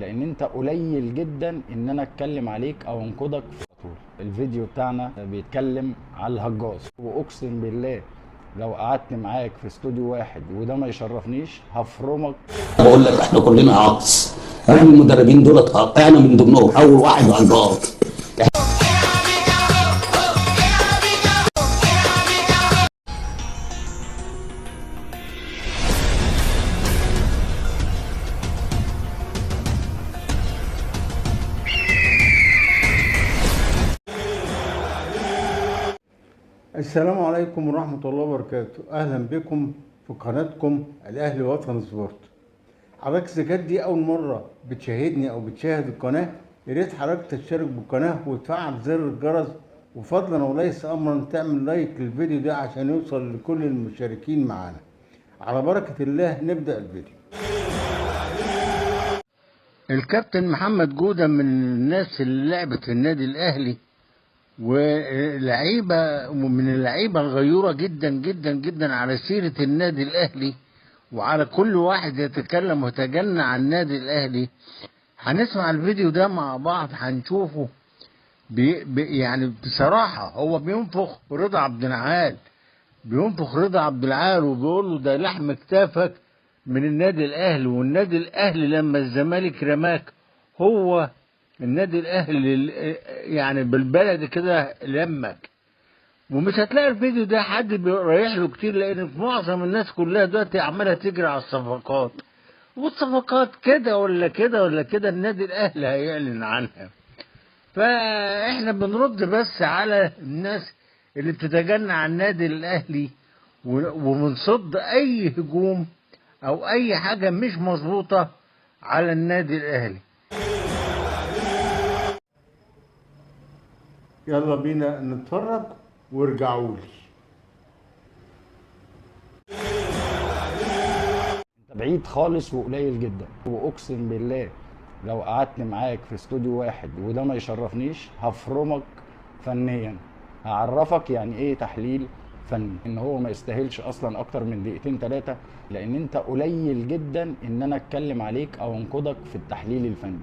لان انت قليل جدا ان انا اتكلم عليك او انقدك في طول. الفيديو بتاعنا بيتكلم على الهجاص، واقسم بالله لو قعدت معاك في استوديو واحد وده ما يشرفنيش هفرمك. بقول لك احنا كلنا عطس. احنا المدربين دول انا من ضمنهم اول واحد هجاص. السلام عليكم ورحمة الله وبركاته. أهلا بكم في قناتكم الأهلي وطن سبورت. حضرتك إذا كانت دي أول مرة بتشاهدني أو بتشاهد القناة، يا ريت حضرتك تشترك بالقناة وتفعل زر الجرس، وفضلا وليس أمرا تعمل لايك للفيديو ده عشان يوصل لكل المشاركين معانا. على بركة الله نبدأ الفيديو. الكابتن محمد جودة من الناس اللي لعبت في النادي الأهلي، ولعيبه من اللعيبه الغيوره جدا جدا جدا على سيره النادي الاهلي، وعلى كل واحد يتكلم ويتجنى عن النادي الاهلي. هنسمع الفيديو ده مع بعض، هنشوفه. يعني بصراحه هو بينفخ رضا عبد العال، وبيقول له ده لحم كتافك من النادي الاهلي، والنادي الاهلي لما الزمالك رماك هو النادي الاهلي يعني بالبلد كده لمك. ومش هتلاقي الفيديو ده حد بيريح له كتير، لان في معظم الناس كلها دلوقتي عماله تجري على الصفقات، والصفقات كده ولا كده ولا كده النادي الاهلي هيعلن عنها. فاحنا بنرد بس على الناس اللي بتتجنى عن النادي الاهلي، وبنصد اي هجوم او اي حاجه مش مظبوطه على النادي الاهلي. يلا بينا نتفرج وارجعوا لي. انت بعيد خالص وقليل جدا، واقسم بالله لو قعدت معاك في استوديو واحد وده ما يشرفنيش هفرمك فنيا. هعرفك يعني ايه تحليل فني، ان هو ما يستاهلش اصلا اكتر من دقيقتين ثلاثه، لان انت قليل جدا ان انا اتكلم عليك او انقدك في التحليل الفني.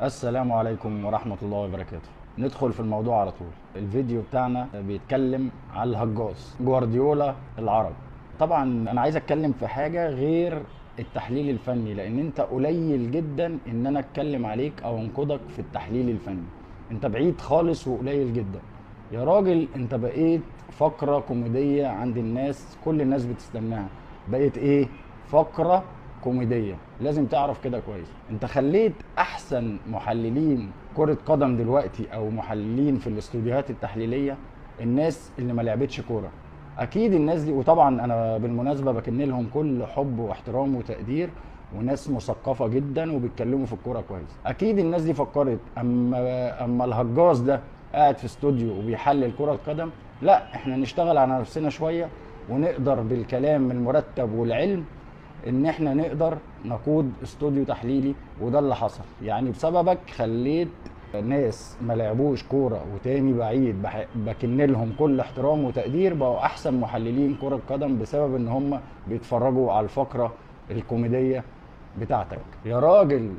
السلام عليكم ورحمه الله وبركاته. ندخل في الموضوع على طول. الفيديو بتاعنا بيتكلم على الهجاص جوارديولا العرب. طبعا انا عايز اتكلم في حاجه غير التحليل الفني، لان انت قليل جدا ان انا اتكلم عليك او انقدك في التحليل الفني. انت بعيد خالص وقليل جدا يا راجل. انت بقيت فقره كوميديه عند الناس، كل الناس بتستناها. بقيت ايه؟ فقره كوميديه. لازم تعرف كده كويس. انت خليت احسن محللين كره قدم دلوقتي او محللين في الاستوديوهات التحليليه الناس اللي ما لعبتش كوره. اكيد الناس دي، وطبعا انا بالمناسبه بكن لهم كل حب واحترام وتقدير، وناس مثقفه جدا وبيتكلموا في الكوره كويس. اكيد الناس دي فكرت اما الهجاص ده قاعد في استوديو وبيحلل كره القدم، لا احنا نشتغل على نفسنا شويه ونقدر بالكلام المرتب والعلم ان احنا نقدر نقود استوديو تحليلي. وده اللي حصل. يعني بسببك خليت ناس ما لعبوش كوره وتاني بعيد بكن لهم كل احترام وتقدير بقوا احسن محللين كره قدم، بسبب ان هم بيتفرجوا على الفقره الكوميديه بتاعتك يا راجل.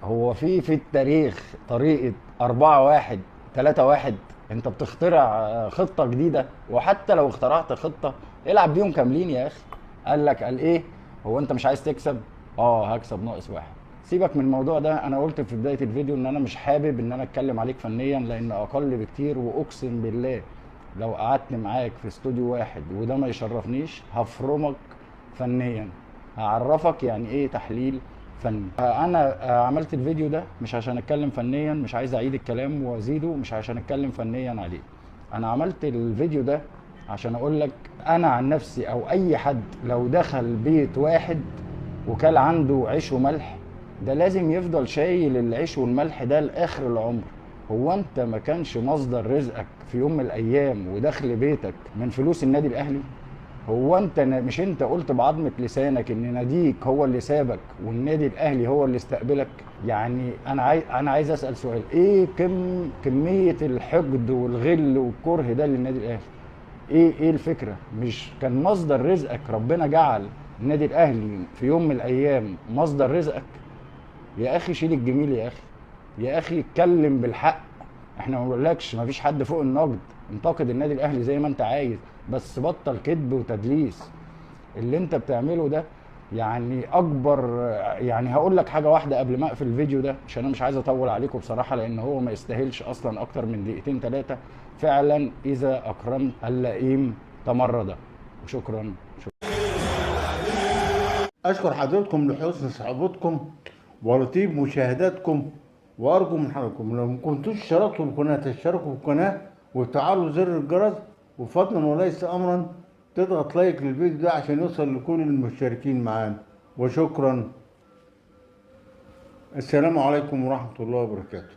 هو في التاريخ طريقه 4-1 3-1؟ انت بتخترع خطه جديده، وحتى لو اخترعت خطه العب بيهم كاملين يا اخي. قال ايه؟ هو انت مش عايز تكسب؟ هكسب -1. سيبك من الموضوع ده. انا قلت في بدايه الفيديو ان انا مش حابب ان انا اتكلم عليك فنيا، لان اقل بكتير. واقسم بالله لو قعدت معاك في استوديو واحد وده ما يشرفنيش هفرمك فنيا. هعرفك يعني ايه تحليل فني. انا عملت الفيديو ده مش عشان اتكلم فنيا، مش عايز اعيد الكلام وازيده، مش عشان اتكلم فنيا عليه. انا عملت الفيديو ده عشان اقول لك انا عن نفسي او اي حد لو دخل بيت واحد وكل عنده عيش وملح، ده لازم يفضل شايل العيش والملح ده لاخر العمر. هو انت ما كانش مصدر رزقك في يوم من الايام ودخل بيتك من فلوس النادي الاهلي؟ هو انت مش انت قلت بعظمه لسانك ان ناديك هو اللي سابك والنادي الاهلي هو اللي استقبلك؟ يعني انا عايز اسال سؤال. ايه كميه الحقد والغل والكره ده للنادي الاهلي؟ ايه الفكره؟ مش كان مصدر رزقك ربنا جعل النادي الاهلي في يوم من الايام مصدر رزقك؟ يا اخي شيل الجميل يا اخي، يا اخي اتكلم بالحق. احنا ما بنقولكش ما فيش حد فوق النقد، انتقد النادي الاهلي زي ما انت عايز، بس بطل كذب وتدليس. اللي انت بتعمله ده يعني اكبر. يعني هقول لك حاجه واحده قبل ما اقفل الفيديو ده، عشان انا مش عايز اطول عليكم بصراحه، لان هو ما يستاهلش اصلا اكتر من دقيقتين ثلاثه. فعلا اذا اكرمت اللئيم تمرد. وشكرا. أشكر حضراتكم لحسن صحبتكم ولطيف مشاهداتكم، وأرجو من حضراتكم لو ما كنتوش اشتركتوا في القناة تشتركوا في القناة وتفعلوا زر الجرس، وفضلا وليس أمرا تضغط لايك للفيديو ده عشان يوصل لكل المشتركين معانا. وشكرا. السلام عليكم ورحمة الله وبركاته.